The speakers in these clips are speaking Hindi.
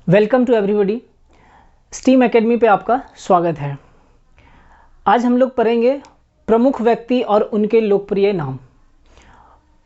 Welcome to everybody. Steam academy पे आपका स्वागत है। आज हम लोग पढ़ेंगे प्रमुख व्यक्ति और उनके लोकप्रिय नाम।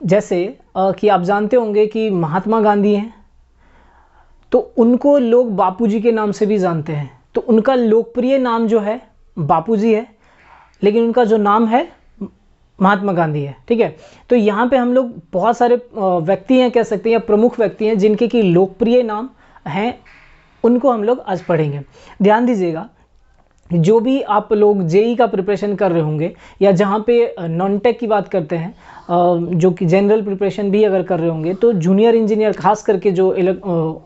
जैसे कि आप जानते होंगे कि महात्मा गांधी हैं, तो उनको लोग बापूजी के नाम से भी जानते हैं। तो उनका लोकप्रिय नाम जो है बापूजी है, लेकिन उनका जो नाम है महात्मा गांधी है। ठीक है, तो यहाँ पे हम लोग बहुत सारे व्यक्ति हैं, कह सकते हैं, या प्रमुख व्यक्ति हैं जिनके की लोकप्रिय नाम हैं, उनको हम लोग आज पढ़ेंगे। ध्यान दीजिएगा, जो भी आप लोग जेई का प्रिपरेशन कर रहे होंगे या जहाँ पे नॉन टेक की बात करते हैं, जो कि जनरल प्रिपरेशन भी अगर कर रहे होंगे, तो जूनियर इंजीनियर खास करके जो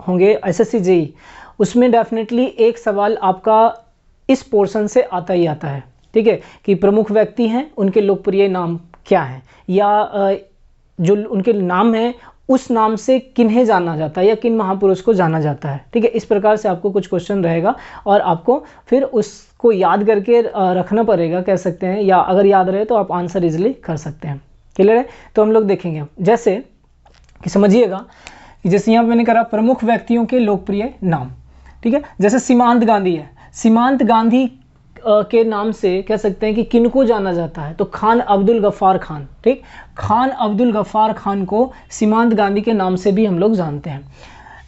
होंगे एसएससी जेई, उसमें डेफिनेटली एक सवाल आपका इस पोर्शन से आता ही आता है। ठीक है, कि प्रमुख व्यक्ति हैं, उनके लोकप्रिय नाम क्या हैं, या जो उनके नाम हैं उस नाम से किन्हें जाना जाता है या किन महापुरुष को जाना जाता है। ठीक है, इस प्रकार से आपको कुछ क्वेश्चन रहेगा और आपको फिर उसको याद करके रखना पड़ेगा, कह सकते हैं, या अगर याद रहे तो आप आंसर इजीली कर सकते हैं। क्लियर है? तो हम लोग देखेंगे, जैसे कि समझिएगा कि जैसे यहाँ मैंने कहा प्रमुख व्यक्तियों के लोकप्रिय नाम। ठीक है, जैसे सीमांत गांधी है, सीमांत गांधी के नाम से कह सकते हैं कि किनको जाना जाता है, तो खान अब्दुल गफ्फार खान। ठीक, खान अब्दुल गफ्फार खान को सीमांत गांधी के नाम से भी हम लोग जानते हैं।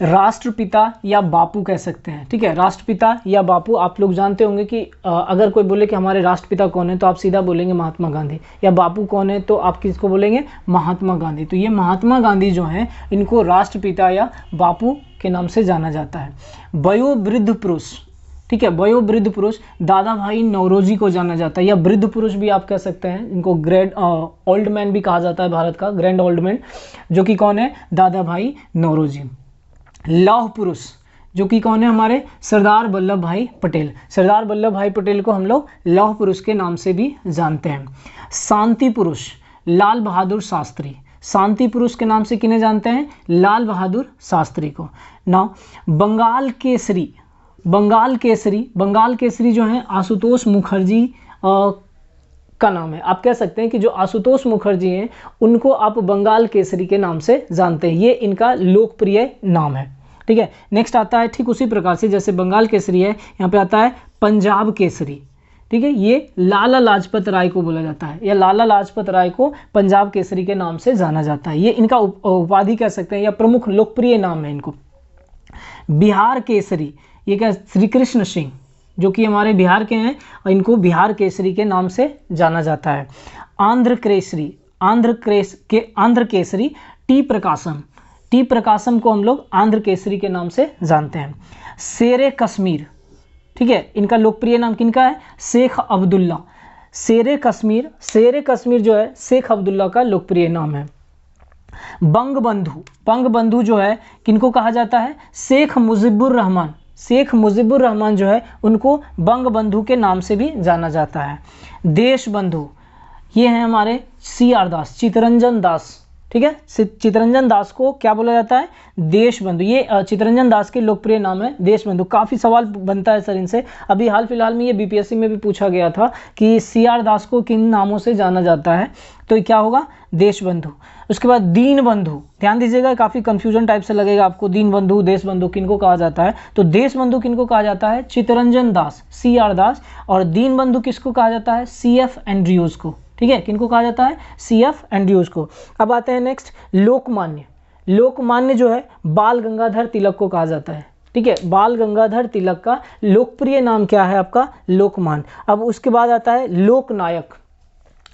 राष्ट्रपिता या बापू कह सकते हैं। ठीक है, राष्ट्रपिता या बापू आप लोग जानते होंगे कि अगर कोई बोले कि हमारे राष्ट्रपिता कौन है, तो आप सीधा बोलेंगे महात्मा गांधी, या बापू कौन है तो आप किसको बोलेंगे, महात्मा गांधी। तो ये महात्मा गांधी जो हैं, इनको राष्ट्रपिता या बापू के नाम से जाना जाता है। वयोवृद्ध पुरुष, ठीक है, वयोवृद्ध पुरुष दादा भाई नौरोजी को जाना जाता है, या वृद्ध पुरुष भी आप कह सकते हैं, इनको ग्रैंड ओल्ड मैन भी कहा जाता है, भारत का ग्रैंड ओल्ड मैन, जो कि कौन है, दादा भाई नौरोजी। लौह पुरुष, जो कि कौन है, हमारे सरदार वल्लभ भाई पटेल। सरदार वल्लभ भाई पटेल को हम लोग लौह पुरुष के नाम से भी जानते हैं। शांति पुरुष लाल बहादुर शास्त्री, शांति पुरुष के नाम से किन्हें जानते हैं, लाल बहादुर शास्त्री को। नाउ बंगाल केसरी, बंगाल केसरी, बंगाल केसरी जो है आशुतोष मुखर्जी का नाम है। आप कह सकते हैं कि जो आशुतोष मुखर्जी हैं, उनको आप बंगाल केसरी के नाम से जानते हैं, ये इनका लोकप्रिय नाम है। ठीक है, नेक्स्ट आता है ठीक उसी प्रकार से, जैसे बंगाल केसरी है, यहाँ पे आता है पंजाब केसरी। ठीक है, ये लाला लाजपत राय को बोला जाता है, या लाला लाजपत राय को पंजाब केसरी के नाम से जाना जाता है। ये इनका उपाधि कह सकते हैं, या प्रमुख लोकप्रिय नाम है इनको। बिहार केसरी, ये क्या, श्री कृष्ण सिंह, जो कि हमारे बिहार के हैं, और इनको बिहार केसरी के नाम से जाना जाता है। आंध्र केसरी, आंध्र केसरी टी प्रकाशम, टी प्रकाशम को हम लोग आंध्र केसरी के नाम से जानते हैं। शेरे कश्मीर, ठीक है, इनका लोकप्रिय नाम किनका है, शेख अब्दुल्ला। शेरे कश्मीर, शेरे कश्मीर जो है शेख अब्दुल्ला का लोकप्रिय नाम है। बंगबंधु, बंगबंधु जो है किनको कहा जाता है, शेख मुजीबुर रहमान, शेख मुजीबुर रहमान जो है उनको बंगबंधु के नाम से भी जाना जाता है। देश बंधु, ये हैं हमारे CR दास, चित्तरंजन दास। ठीक है, चित्तरंजन दास को क्या बोला जाता है, देश बंधु। ये चित्तरंजन दास के लोकप्रिय नाम है देश बंधु। काफ़ी सवाल बनता है सर इनसे, अभी हाल फिलहाल में ये BPSC में भी पूछा गया था कि CR दास को किन नामों से जाना जाता है, तो क्या होगा, देश बंधु। उसके बाद दीन बंधु, ध्यान दीजिएगा, काफ़ी कंफ्यूजन टाइप से लगेगा आपको, दीन बंधु देश बंधु किनको कहा जाता है, तो देश बंधु किनको कहा जाता है, चित्तरंजन दास CR दास, और दीन बंधु किसको कहा जाता है, CF एंड्रयूज को। ठीक है, किनको कहा जाता है, CF एंड्रयूज को। अब आते हैं नेक्स्ट, लोकमान्य, लोकमान्य जो है बाल गंगाधर तिलक को कहा जाता है। ठीक है, बाल गंगाधर तिलक का लोकप्रिय नाम क्या है आपका, लोकमान्य। अब उसके बाद आता है लोकनायक,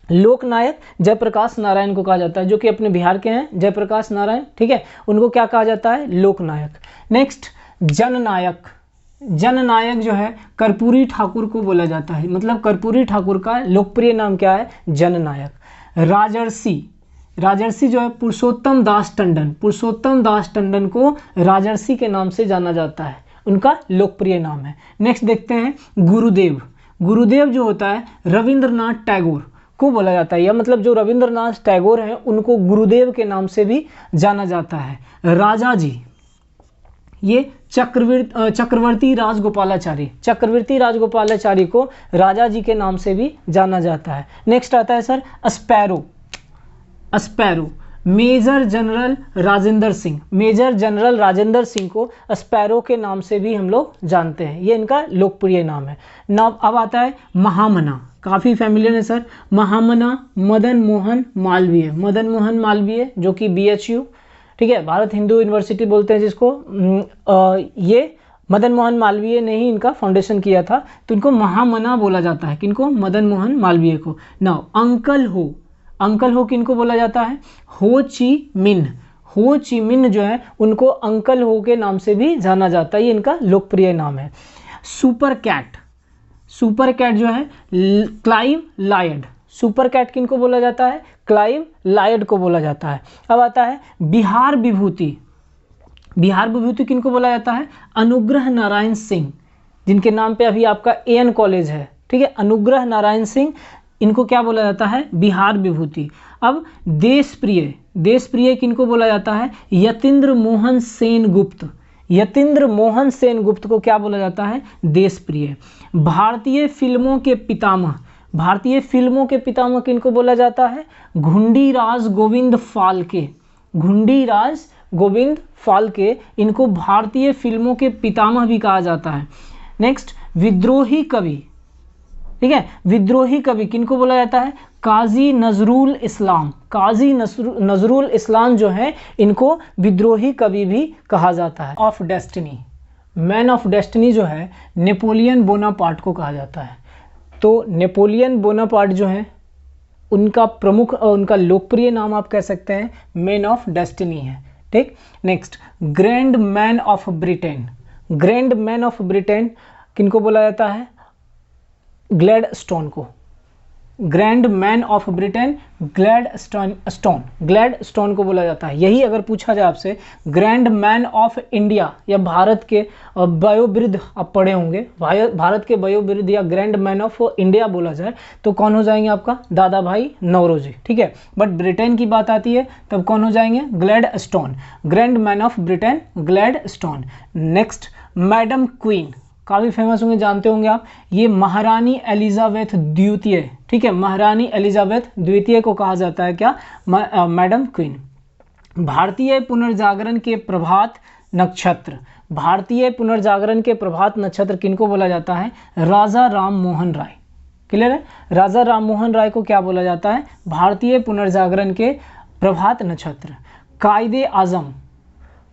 लोकनायक जयप्रकाश नारायण को कहा जाता है, जो कि अपने बिहार के हैं, जयप्रकाश नारायण। ठीक है, उनको क्या कहा जाता है, लोकनायक। नेक्स्ट जननायक, जननायक जो है कर्पूरी ठाकुर को बोला जाता है, मतलब कर्पूरी ठाकुर का लोकप्रिय नाम क्या है, जननायक। राजर्षि, राजर्षि जो है पुरुषोत्तम दास टंडन, पुरुषोत्तम दास टंडन को राजर्षि के नाम से जाना जाता है, उनका लोकप्रिय नाम है। नेक्स्ट देखते हैं गुरुदेव, गुरुदेव जो होता है रविंद्रनाथ टैगोर को बोला जाता है, या मतलब जो रविंद्रनाथ टैगोर हैं उनको गुरुदेव के नाम से भी जाना जाता है। राजा जी, ये चक्रवर्ती राजगोपालाचारी, चक्रवर्ती राजगोपालाचारी को राजा जी के नाम से भी जाना जाता है। नेक्स्ट आता है sir Sparrow, Sparrow, major general Rajendra Singh, major general Rajendra Singh को स्पैरो के नाम से भी हम लोग जानते हैं, ये इनका लोकप्रिय नाम है। नाम अब आता है महामना, काफ़ी फैमिलियर है सर। महामना मदन मोहन मालवीय, मदन मोहन मालवीय जो कि BHU, ठीक है, भारत हिंदू यूनिवर्सिटी बोलते हैं जिसको, ये मदन मोहन मालवीय ने ही इनका फाउंडेशन किया था, तो इनको महामना बोला जाता है। किनको? मदन मोहन मालवीय को। नाउ अंकल हो, अंकल हो किनको बोला जाता है? हो ची मिन्ह, हो ची मिन्ह जो है उनको अंकल हो के नाम से भी जाना जाता है, ये इनका लोकप्रिय नाम है। सुपर कैट, सुपर कैट जो है क्लाइव लायड, सुपर कैट किनको बोला जाता है? क्लाइव लायड को बोला जाता है। अब आता है बिहार विभूति, बिहार विभूति किनको बोला जाता है? अनुग्रह नारायण सिंह, जिनके नाम पे अभी आपका AN कॉलेज है, ठीक है, अनुग्रह नारायण सिंह, इनको क्या बोला जाता है? बिहार विभूति। अब देश प्रिय, देश प्रिय किनको बोला जाता है? यतीन्द्र मोहन सेन गुप्त, यतीन्द्र मोहन सेन गुप्त को क्या बोला जाता है? देश प्रिय। भारतीय फिल्मों के पितामह, भारतीय फिल्मों के पितामह किनको बोला जाता है? घुंडीराज गोविंद फाल्के, घुंडीराज गोविंद फाल्के, इनको भारतीय फिल्मों के पितामह भी कहा जाता है। नेक्स्ट विद्रोही कवि, ठीक है, विद्रोही कवि किनको बोला जाता है? काजी नजरुल इस्लाम, काजी नजरुल इस्लाम जो है इनको विद्रोही कवि भी कहा जाता है। Of destiny, man of destiny जो है नेपोलियन बोनापार्ट को कहा जाता है। तो नेपोलियन बोनापार्ट जो है उनका प्रमुख उनका लोकप्रिय नाम आप कह सकते हैं मैन ऑफ डेस्टिनी है, ठीक। Next grand man of Britain, grand man of Britain किनको बोला जाता है? ग्लैडस्टोन को, grand man of Britain Gladstone को बोला जाता है। यही अगर पूछा जाए आपसे ग्रैंड मैन ऑफ इंडिया या भारत के वयोवृद्ध, आप पढ़े होंगे, भारत के वयोवृद्ध या ग्रैंड मैन ऑफ इंडिया बोला जाए तो कौन हो जाएंगे आपका? दादा भाई नौरोजी, ठीक है। बट ब्रिटेन की बात आती है तब कौन हो जाएंगे? Gladstone, grand man of Britain Gladstone. Next madam queen, काफ़ी फेमस होंगे, जानते होंगे आप, ये महारानी एलिजाबेथ द्वितीय, ठीक है, महारानी एलिजाबेथ द्वितीय को कहा जाता है क्या? Madam queen. भारतीय पुनर्जागरण के प्रभात नक्षत्र, भारतीय पुनर्जागरण के प्रभात नक्षत्र किनको बोला जाता है? राजा राम मोहन राय, क्लियर है? राजा राम मोहन राय को क्या बोला जाता है? भारतीय पुनर्जागरण के प्रभात नक्षत्र। कायदे आजम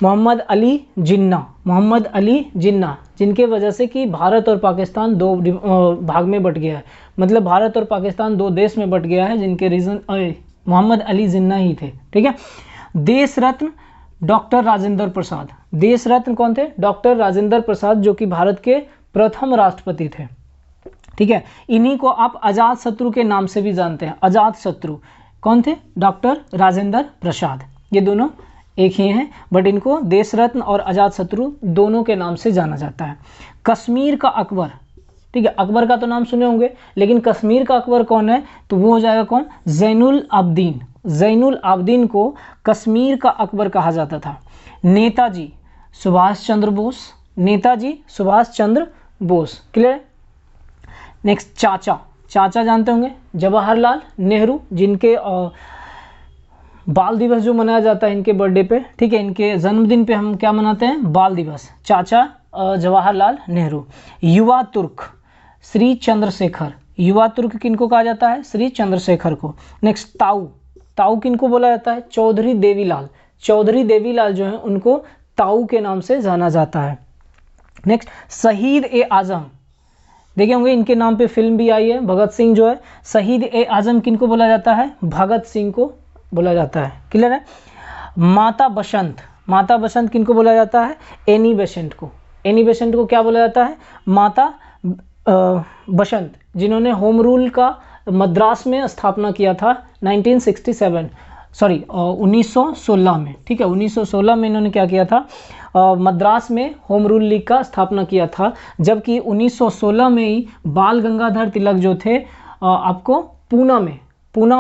मोहम्मद अली जिन्ना, मोहम्मद अली जिन्ना, जिनके वजह से कि भारत और पाकिस्तान दो भाग में बट गया है, मतलब भारत और पाकिस्तान दो देश में बट गया है, जिनके रीज़न मोहम्मद अली जिन्ना ही थे, ठीक है। देश रत्न डॉक्टर राजेंद्र प्रसाद, देश रत्न कौन थे? डॉक्टर राजेंद्र प्रसाद, जो कि भारत के प्रथम राष्ट्रपति थे, ठीक है। इन्हीं को आप अजात शत्रु के नाम से भी जानते हैं। अजात शत्रु कौन थे? डॉक्टर राजेंद्र प्रसाद, ये दोनों एक ही हैं, बट इनको देश रत्न और अजात शत्रु दोनों के नाम से जाना जाता है। कश्मीर का अकबर, ठीक है, अकबर का तो नाम सुने होंगे, लेकिन कश्मीर का अकबर कौन है? तो वो हो जाएगा कौन? जैनुल आबदीन, जैनुल आबदीन को कश्मीर का अकबर कहा जाता था। नेताजी सुभाष चंद्र बोस, नेताजी सुभाष चंद्र बोस, क्लियर। नेक्स्ट चाचा, चाचा जानते होंगे जवाहरलाल नेहरू, जिनके बाल दिवस जो मनाया जाता है इनके बर्थडे पे, ठीक है, इनके जन्मदिन पे हम क्या मनाते हैं? बाल दिवस। चाचा जवाहरलाल नेहरू। युवा तुर्क श्री चंद्रशेखर, युवा तुर्क किनको कहा जाता है? श्री चंद्रशेखर को। नेक्स्ट ताऊ, ताऊ किनको बोला जाता है? चौधरी देवीलाल, चौधरी देवीलाल जो है उनको ताऊ के नाम से जाना जाता है। नेक्स्ट शहीद ए आजम, देखे होंगे इनके नाम पे फिल्म भी आई है, भगत सिंह जो है, शहीद ए आजम किनको बोला जाता है? भगत सिंह को बोला जाता है, क्लियर है। माता बसंत, माता बसंत किनको बोला जाता है? एनी बेसेंट को, एनी बेसेंट को क्या बोला जाता है? माता बसंत, जिन्होंने होम रूल का मद्रास में स्थापना किया था 1916 में, ठीक है, 1916 में इन्होंने क्या किया था? मद्रास में होम रूल लीग का स्थापना किया था, जबकि 1916 में ही बाल गंगाधर तिलक जो थे आपको पूना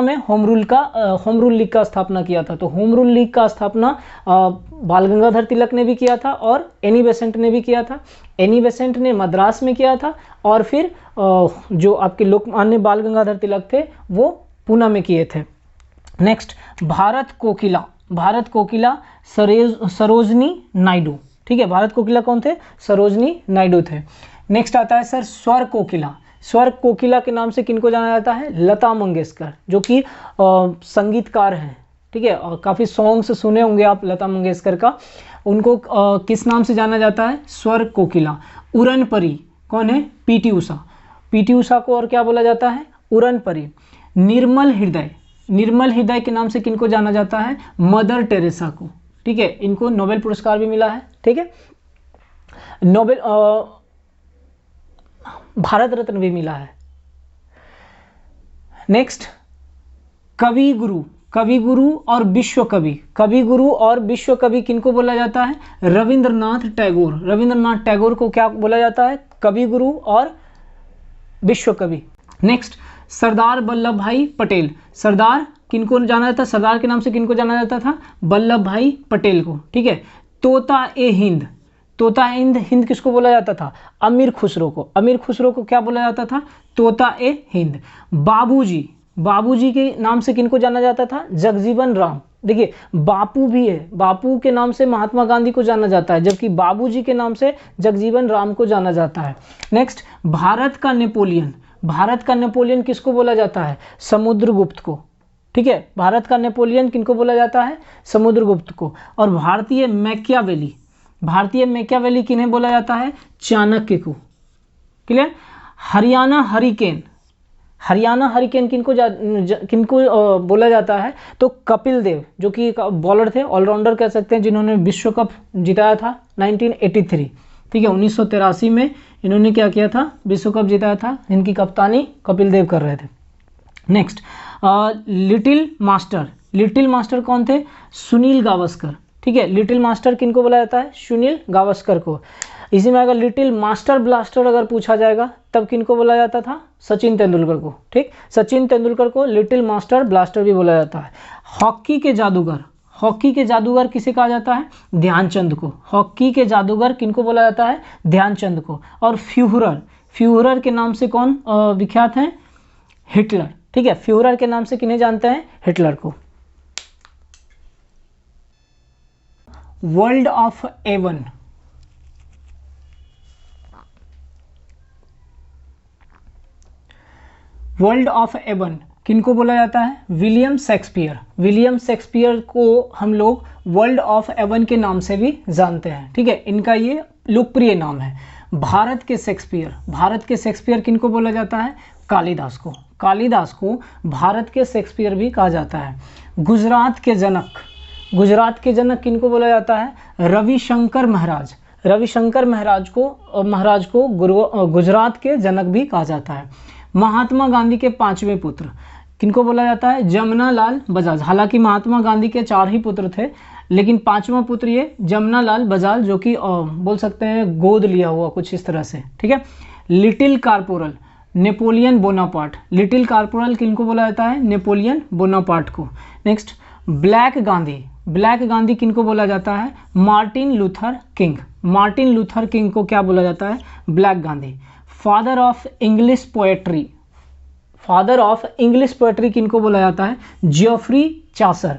में होम रूल लीग का स्थापना किया था। तो होम रूल लीग का स्थापना बाल गंगाधर तिलक ने भी किया था और एनी बेसेंट ने भी किया था। एनी बेसेंट ने मद्रास में किया था और फिर जो आपके लोकमान्य बाल गंगाधर तिलक थे वो पूना में किए थे। नेक्स्ट भारत कोकिला, भारत कोकिला सरोजनी नायडू, ठीक है, भारत कोकिला कौन थे? सरोजनी नायडू थे। नेक्स्ट आता है सर स्वर कोकिला, स्वर कोकिला के नाम से किनको जाना जाता है? लता मंगेशकर, जो कि संगीतकार हैं, ठीक है, और काफ़ी सॉन्ग्स सुने होंगे आप लता मंगेशकर का। उनको किस नाम से जाना जाता है? स्वर कोकिला। उड़न परी कौन है? पीटी उषा, पीटी उषा को और क्या बोला जाता है? उड़न परी। निर्मल हृदय, निर्मल हृदय के नाम से किनको जाना जाता है? मदर टेरेसा को, ठीक है, इनको नोबेल पुरस्कार भी मिला है, ठीक है, नोबेल भारत रत्न भी मिला है। नेक्स्ट कवि गुरु, कवि गुरु और विश्व कवि, कवि गुरु और विश्व कवि किनको बोला जाता है? रविंद्रनाथ टैगोर, रविंद्रनाथ टैगोर को क्या बोला जाता है? कवि गुरु और विश्व कवि। नेक्स्ट सरदार वल्लभ भाई पटेल, सरदार किनको जाना जाता है? सरदार के नाम से किनको जाना जाता था? वल्लभ भाई पटेल को, ठीक है। तोता ए हिंद, तोता हिंद, हिंद किसको बोला जाता था? अमीर खुसरो को, अमीर खुसरो को क्या बोला जाता था? तोता ए हिंद। बाबूजी, बाबूजी के नाम से किनको जाना जाता था? जगजीवन राम। देखिए बापू भी है, बापू के नाम से महात्मा गांधी को जाना जाता है, जबकि बाबूजी के नाम से जगजीवन राम को जाना जाता है। नेक्स्ट भारत का नेपोलियन, भारत का नेपोलियन किसको बोला जाता है? समुद्रगुप्त को, ठीक है, भारत का नेपोलियन किनको बोला जाता है? समुद्रगुप्त को। और भारतीय मैकियावेली, भारतीय मैकियावेली किन्हें बोला जाता है? चाणक्य को, clear. Haryana hurricane, Haryana hurricane किनको बोला जाता है? तो कपिल देव, जो कि बॉलर थे, ऑलराउंडर कह सकते हैं, जिन्होंने विश्व कप जिताया था 1983, ठीक है, 1983 में इन्होंने क्या किया था? विश्व कप जिताया था, इनकी कप्तानी कपिल देव कर रहे थे। Next little master, little master कौन थे? सुनील गावस्कर, ठीक है, लिटिल मास्टर किनको बोला जाता है? सुनील गावस्कर को। इसी में अगर लिटिल मास्टर ब्लास्टर अगर पूछा जाएगा तब किनको बोला जाता था? सचिन तेंदुलकर को, ठीक, सचिन तेंदुलकर को लिटिल मास्टर ब्लास्टर भी बोला जाता है। हॉकी के जादूगर, हॉकी के जादूगर किसे कहा जाता है? ध्यानचंद को, हॉकी के जादूगर किनको बोला जाता है? ध्यानचंद को। और फ्यूहरर, फ्यूहरर के नाम से कौन विख्यात हैं? हिटलर, ठीक है, फ्यूहरर के नाम से किन्हें जानते हैं? हिटलर को। World of Avon, world of Avon किनको बोला जाता है? विलियम शेक्सपियर, विलियम शेक्सपियर को हम लोग वर्ल्ड ऑफ एवन के नाम से भी जानते हैं, ठीक है, इनका ये लोकप्रिय नाम है। भारत के शेक्सपियर, भारत के शेक्सपियर किनको बोला जाता है? कालिदास को, कालिदास को भारत के शेक्सपियर भी कहा जाता है। गुजरात के जनक, गुजरात के जनक किनको बोला जाता है? रविशंकर महाराज, रविशंकर महाराज को गुजरात के जनक भी कहा जाता है। महात्मा गांधी के 5वें पुत्र किनको बोला जाता है? जमनालाल बजाज। हालांकि महात्मा गांधी के 4 ही पुत्र थे, लेकिन 5वां पुत्र ये जमनालाल बजाज, जो कि बोल सकते हैं गोद लिया हुआ कुछ इस तरह से, ठीक है। Little corporeal Napoleon Bonaparte, little corporeal किनको बोला जाता है? नेपोलियन बोनापार्ट को। Next black Gandhi, black Gandhi किनको बोला जाता है? Martin Luther king, Martin Luther king को क्या बोला जाता है? Black Gandhi. Father of English poetry, father of English poetry किनको बोला जाता है? जियोफ्री चासर,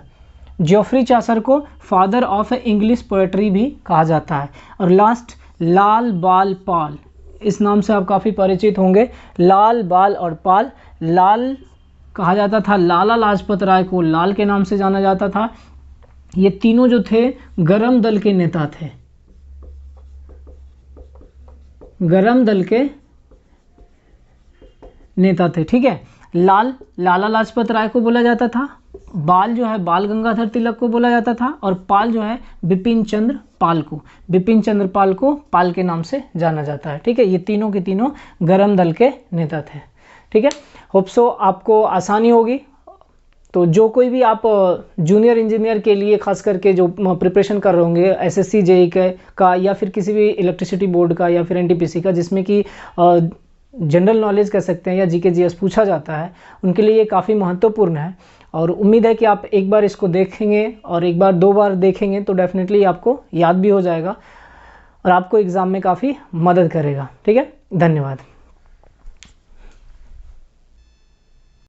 जियोफ्री चासर को फादर ऑफ इंग्लिश पोएट्री भी कहा जाता है। और लास्ट लाल बाल पाल, इस नाम से आप काफ़ी परिचित होंगे। लाल बाल और पाल, लाल कहा जाता था लाला लाजपत राय को, लाल के नाम से जाना जाता था। ये तीनों जो थे गरम दल के नेता थे, गरम दल के नेता थे, ठीक है। लाल लाला लाजपत राय को बोला जाता था, बाल जो है बाल गंगाधर तिलक को बोला जाता था, और पाल जो है बिपिन चंद्र पाल को, बिपिन चंद्र पाल को पाल के नाम से जाना जाता है, ठीक है। ये तीनों के तीनों गरम दल के नेता थे, ठीक है। होप सो आपको आसानी होगी। तो जो कोई भी आप जूनियर इंजीनियर के लिए खास करके जो प्रिपरेशन कर रहे होंगे, एसएससी जेईई का या फिर किसी भी इलेक्ट्रिसिटी बोर्ड का या फिर एनटीपीसी का, जिसमें कि जनरल नॉलेज कह सकते हैं या जीके जीएस पूछा जाता है, उनके लिए ये काफ़ी महत्वपूर्ण है। और उम्मीद है कि आप एक बार इसको देखेंगे और एक बार 2 बार देखेंगे तो डेफिनेटली आपको याद भी हो जाएगा और आपको एग्ज़ाम में काफ़ी मदद करेगा, ठीक है। धन्यवाद।